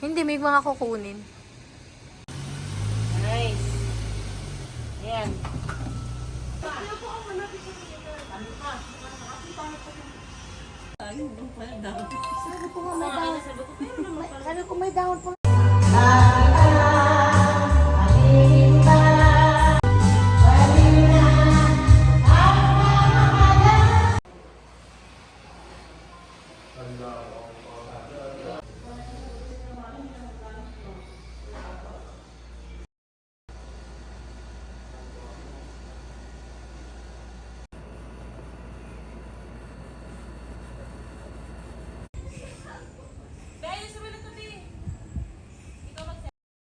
Hindi, may mga kukunin. Nice. Ayan. Sabi ko may dahon po.